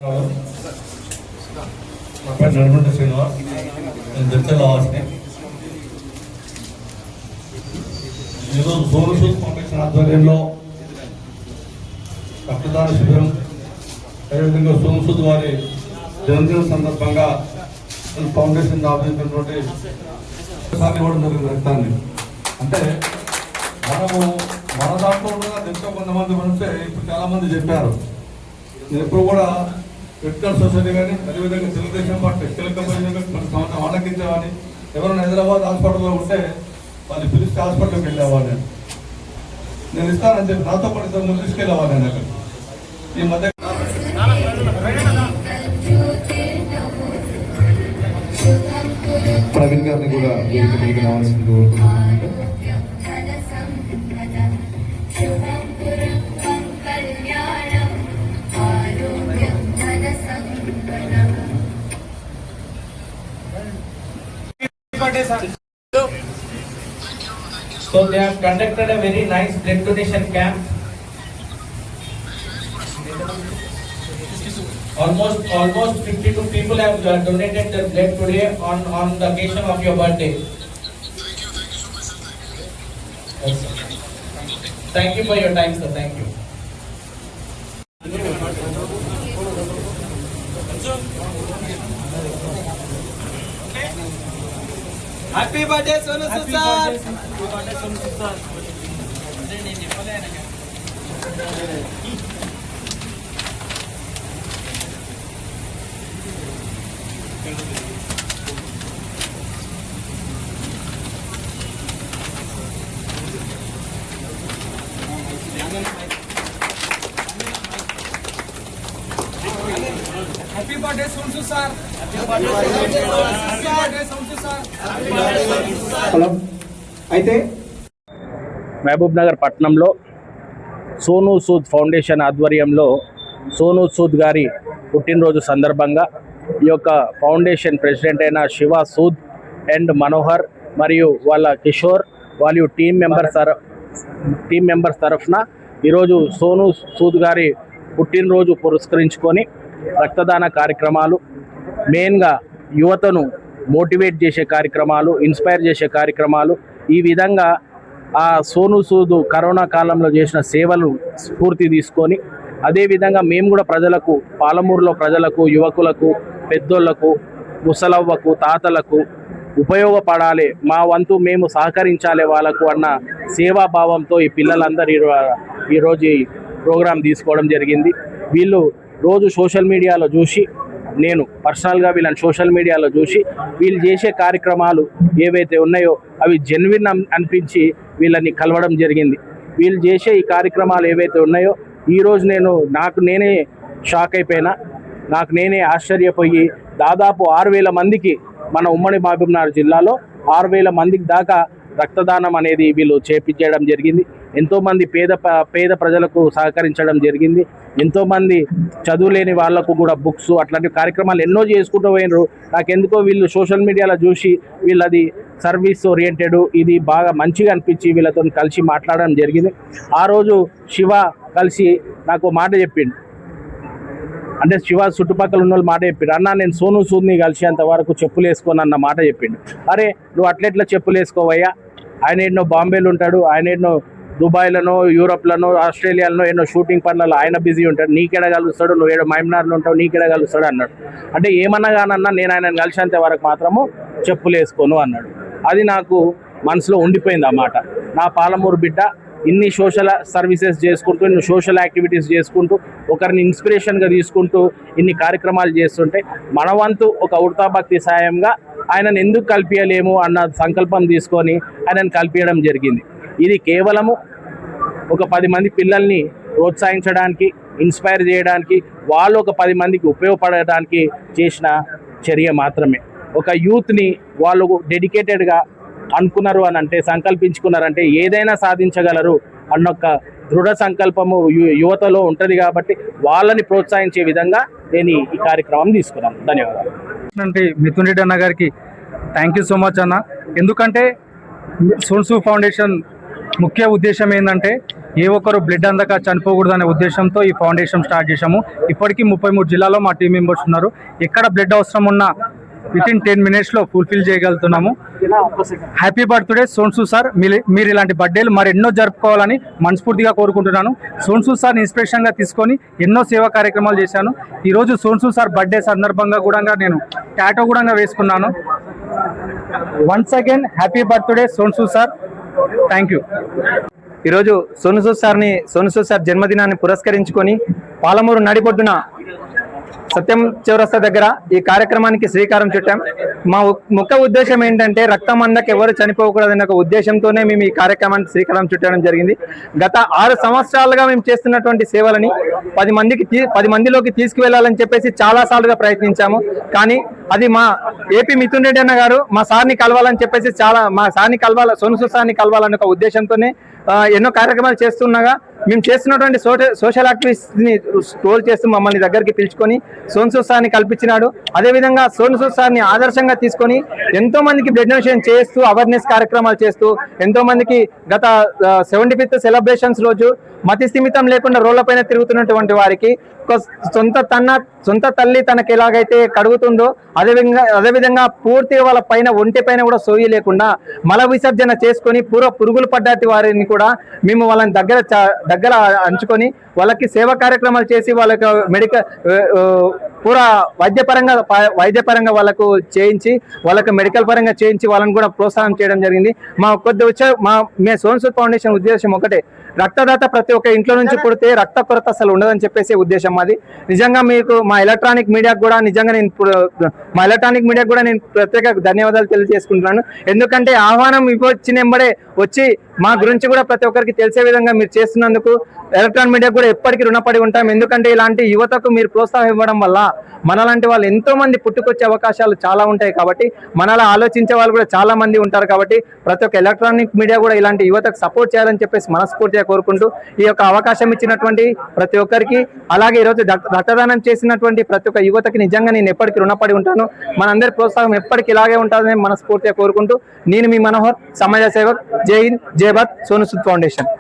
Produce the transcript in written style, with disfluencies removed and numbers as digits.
నా పేరు నడుమంట శ్రీనివాస్, నేను జడ్చర్ల వాసిని. ఈరోజు సోను సూద్ ఫౌండేషన్ ఆధ్వర్యంలో రక్తదాన శిబిరం, అదేవిధంగా సోను సూద్ వారి జన్మదిన సందర్భంగా ఫౌండేషన్ ఆఫీసినటువంటి ఇవ్వడం జరిగింది. రక్తాన్ని అంటే మనము మన దాంట్లో కూడా ఎంతో కొంతమంది ఉంటే ఇప్పుడు చాలామంది చెప్పారు. నేను ఎప్పుడు కూడా మెడికల్ సొసైటీ కానీ, అదేవిధంగా తెలుగుదేశం పార్టీ సంవత్సరం ఆలకించేవాడిని. ఎవరైనా హైదరాబాద్ హాస్పిటల్లో ఉంటే వాళ్ళు పిలిస్తే హాస్పిటల్కి వెళ్ళేవాడిని. నేను ఇస్తానని చెప్పి నాతో పాటు ఇద్దరు తీసుకెళ్ళేవాడిని. నేను అక్కడ ఈ మధ్య ప్రవీణ్ గారిని కూడా మీకు రావాల్సింది కోరుతున్నాను. So they have conducted a very nice blood donation camp. Almost 52 people have donated their blood today on the occasion of your birthday. Yes, sir. Thank you for your time, sir. Thank you. Happy birthday Sonu Sood sir. Happy birthday Sonu Sood sir. అయితే మహబూబ్ నగర్ పట్టణంలో Sonu Sood foundation ఆధ్వర్యంలో సోను సూద్ గారి పుట్టినరోజు సందర్భంగా ఈ యొక్క foundation president అయిన Shiva Sood and Manohar మరియు వాళ్ళ కిషోర్ వాళ్ళు టీం మెంబర్స్ తరఫున ఈరోజు సోను సూద్ గారి పుట్టినరోజు పురస్కరించుకొని రక్తదాన కార్యక్రమాలు, మెయిన్గా యువతను మోటివేట్ చేసే కార్యక్రమాలు, ఇన్స్పైర్ చేసే కార్యక్రమాలు, ఈ విధంగా ఆ సోను సూద్ కరోనా కాలంలో చేసిన సేవలు స్ఫూర్తి తీసుకొని అదేవిధంగా మేము కూడా ప్రజలకు, పాలమూరులో ప్రజలకు, యువకులకు, పెద్దోళ్లకు, ముసలవ్వకు, తాతలకు ఉపయోగపడాలి, మా వంతు మేము సహకరించాలి వాళ్ళకు అన్న సేవాభావంతో ఈ పిల్లలందరూ ఈరోజు ఈ ప్రోగ్రాం తీసుకోవడం జరిగింది. వీళ్ళు రోజు సోషల్ మీడియాలో చూసి, నేను పర్సనల్గా వీళ్ళని సోషల్ మీడియాలో చూసి వీళ్ళు చేసే కార్యక్రమాలు ఏవైతే ఉన్నాయో అవి జెన్యున్ అనిపించి వీళ్ళని కలవడం జరిగింది. వీళ్ళు చేసే ఈ కార్యక్రమాలు ఏవైతే ఉన్నాయో ఈరోజు నాకు నేనే షాక్ అయిపోయినా, నాకు నేనే ఆశ్చర్యపోయి దాదాపు 6,000 మందికి మన ఉమ్మడి మహబూబ్నగర్ జిల్లాలో 6,000 మందికి దాకా రక్తదానం అనేది వీళ్ళు చేపించడం జరిగింది. ఎంతోమంది పేద ప్రజలకు సహకరించడం జరిగింది. ఎంతోమంది చదువులేని వాళ్లకు కూడా బుక్స్ అట్లాంటి కార్యక్రమాలు ఎన్నో చేసుకుంటూ పోయినారు. నాకెందుకో వీళ్ళు సోషల్ మీడియాలో చూసి వీళ్ళది సర్వీస్ ఓరియంటెడ్, ఇది బాగా మంచిగా అనిపించి వీళ్ళతో కలిసి మాట్లాడడం జరిగింది. ఆ రోజు శివ కలిసి నాకు మాట చెప్పిండు, అంటే శివ చుట్టుపక్కల ఉన్న వాళ్ళు మాట చెప్పిండు, అన్న నేను సోను సూద్ని కలిసేంత వరకు చెప్పులు వేసుకోను అన్న మాట చెప్పిండు. అరే నువ్వు అట్లెట్లా చెప్పులు వేసుకోవయ్యా, ఆయన ఎన్నో బాంబేలో ఉంటాడు, ఆయన ఎన్నో దుబాయ్లోనో, యూరోప్లోనో, ఆస్ట్రేలియాలోనో ఎన్నో షూటింగ్ పనులలో ఆయన బిజీ ఉంటాడు, నీకెడ కలుస్తాడు, నువ్వు ఏడో మైమ్నార్లో ఉంటావు, నీకెడ కలుస్తాడు అన్నాడు. అంటే ఏమన్నా కానన్నా నేను ఆయన కలిసేంత వరకు మాత్రము చెప్పులు వేసుకోను అన్నాడు. అది నాకు మనసులో ఉండిపోయింది ఆ మాట. నా పాలమూరు బిడ్డ ఇన్ని సోషల్ సర్వీసెస్ చేసుకుంటూ, ఇన్ని సోషల్ యాక్టివిటీస్ చేసుకుంటూ, ఒకరిని ఇన్స్పిరేషన్గా తీసుకుంటూ ఇన్ని కార్యక్రమాలు చేస్తుంటే మన వంతు ఒక ఉడతాభక్తి సాయంగా ఆయనను ఎందుకు కల్పించలేము అన్న సంకల్పం తీసుకొని ఆయనను కల్పించడం జరిగింది. ఇది కేవలము ఒక 10 మంది పిల్లల్ని ప్రోత్సహించడానికి, ఇన్స్పైర్ చేయడానికి, వాళ్ళు ఒక 10 మందికి ఉపయోగపడడానికి చేసిన చర్య మాత్రమే. ఒక యూత్ని వాళ్ళు డెడికేటెడ్గా అనుకున్నారు అని అంటే, సంకల్పించుకున్నారంటే ఏదైనా సాధించగలరు అన్నొక్క దృఢ సంకల్పము యువతలో ఉంటుంది. కాబట్టి వాళ్ళని ప్రోత్సహించే విధంగా నేను ఈ కార్యక్రమం తీసుకున్నాను. ధన్యవాదాలు. మిథున్ రెడ్డి అన్న గారికి థ్యాంక్ యూ సో మచ్ అన్న. ఎందుకంటే సోను సూద్ ఫౌండేషన్ ముఖ్య ఉద్దేశం ఏంటంటే ఏ ఒక్కరు బ్లడ్ అందక చనిపోకూడదనే ఉద్దేశంతో ఈ ఫౌండేషన్ స్టార్ట్ చేశాము. ఇప్పటికీ 33 జిల్లాల్లో మా టీం మెంబర్స్ ఉన్నారు. ఎక్కడ బ్లడ్ అవసరం ఉన్నా వితిన్ 10 minutesలో ఫుల్ఫిల్ చేయగలుగుతున్నాము. Happy birthday Sonu sir. మీరు ఇలాంటి బర్త్డేలు మరెన్నో జరుపుకోవాలని మనస్ఫూర్తిగా కోరుకుంటున్నాను. సోన్సు సార్ని ఇన్స్పిరేషన్గా తీసుకొని ఎన్నో సేవా కార్యక్రమాలు చేశాను. ఈరోజు సోన్సు సార్ బర్త్డే సందర్భంగా కూడా నేను టాటో కూడా వేసుకున్నాను. Once again happy birthday Sonu sir. Thank you. ఈరోజు సోను సూద్ సార్ జన్మదినాన్ని పురస్కరించుకొని పాలమూరు నడిపొడ్డున సత్యం చౌరస్తా దగ్గర ఈ కార్యక్రమానికి శ్రీకారం చుట్టాం. మా ముఖ్య ఉద్దేశం ఏంటంటే రక్తం అందక ఎవరు చనిపోకూడదనే ఒక ఉద్దేశంతోనే మేము ఈ కార్యక్రమానికి శ్రీకారం చుట్టడం జరిగింది. గత 6 సంవత్సరాలుగా మేము చేస్తున్నటువంటి సేవలని 10 మందిలోకి తీసుకువెళ్లాలని చెప్పేసి చాలా సార్లుగా ప్రయత్నించాము. కానీ అది మా ఏపీ మిథున్ రెడ్డి అన్న గారు మా సార్ని కలవాలని చెప్పేసి సోను సూద్ సార్ని కలవాలనే ఒక ఉద్దేశంతోనే ఎన్నో కార్యక్రమాలు చేస్తుండగా మేము చేస్తున్నటువంటి సోషల్ యాక్టివిటీస్ని ట్రోల్ చేస్తూ మమ్మల్ని దగ్గరికి పిలుచుకొని సోను సూద్ సార్ని కల్పించినాడు. అదేవిధంగా సోను సూద్ సార్ని ఆదర్శంగా తీసుకొని ఎంతో మందికి బ్లడ్ డొనేషన్ చేస్తూ అవేర్నెస్ కార్యక్రమాలు చేస్తూ ఎంతో మందికి గత 75th సెలబ్రేషన్స్ రోజు మతి స్థిమితం లేకుండా రోడ్లపైన తిరుగుతున్నటువంటి వారికి సొంత తల్లి తనకి ఎలాగైతే కడుగుతుందో అదేవిధంగా పూర్తిగా వాళ్ళ ఒంటి పైన కూడా సోయి లేకుండా మల విసర్జన చేసుకొని పురుగులు పడ్డాటి వారిని కూడా మేము వాళ్ళని దగ్గర అంచుకొని వాళ్ళకి సేవా కార్యక్రమాలు చేసి వాళ్ళకి వైద్యపరంగా వాళ్ళకు చేయించి వాళ్ళకి మెడికల్ పరంగా చేయించి వాళ్ళని కూడా ప్రోత్సాహం చేయడం జరిగింది. మే సోను సూద్ ఫౌండేషన్ ఉద్దేశం ఒకటే, రక్తదాత ప్రతి ఒక్క ఇంట్లో నుంచి పుడితే రక్త కొరత అసలు ఉండదని చెప్పేసి ఉద్దేశం మాది. నిజంగా మీకు మా ఎలక్ట్రానిక్ మీడియాకు కూడా నేను ప్రత్యేక ధన్యవాదాలు తెలియజేసుకుంటున్నాను. ఎందుకంటే ఆహ్వానం ఇవ్వచ్చినెంబడే వచ్చి మా గురించి కూడా ప్రతి ఒక్కరికి తెలిసే విధంగా మీరు చేస్తున్నందుకు ఎలక్ట్రానిక్ మీడియా కూడా ఎప్పటికీ రుణపడి ఉంటాం. ఎందుకంటే ఇలాంటి యువతకు మీరు ప్రోత్సాహం ఇవ్వడం వల్ల మనలాంటి వాళ్ళు ఎంతో మంది పుట్టుకొచ్చే అవకాశాలు చాలా ఉంటాయి. కాబట్టి మనలా ఆలోచించే వాళ్ళు కూడా చాలా మంది ఉంటారు. కాబట్టి ప్రతి ఒక్క ఎలక్ట్రానిక్ మీడియా కూడా ఇలాంటి యువతకు సపోర్ట్ చేయాలని చెప్పేసి మనస్ఫూర్తిగా కోరుకుంటూ ఈ యొక్క అవకాశం ఇచ్చినటువంటి ప్రతి ఒక్కరికి, అలాగే ఈరోజు రక్తదానం చేసినటువంటి ప్రతి ఒక్క యువతకి నిజంగా నేను ఎప్పటికీ రుణపడి ఉంటాను. మనందరి ప్రోత్సాహం ఎప్పటికీ ఇలాగే ఉంటుందని మనస్ఫూర్తిగా కోరుకుంటూ నేను మీ మనోహర్, సమాజ సేవక్, జై హింద్, జై భారత్, సోను సూద్ ఫౌండేషన్.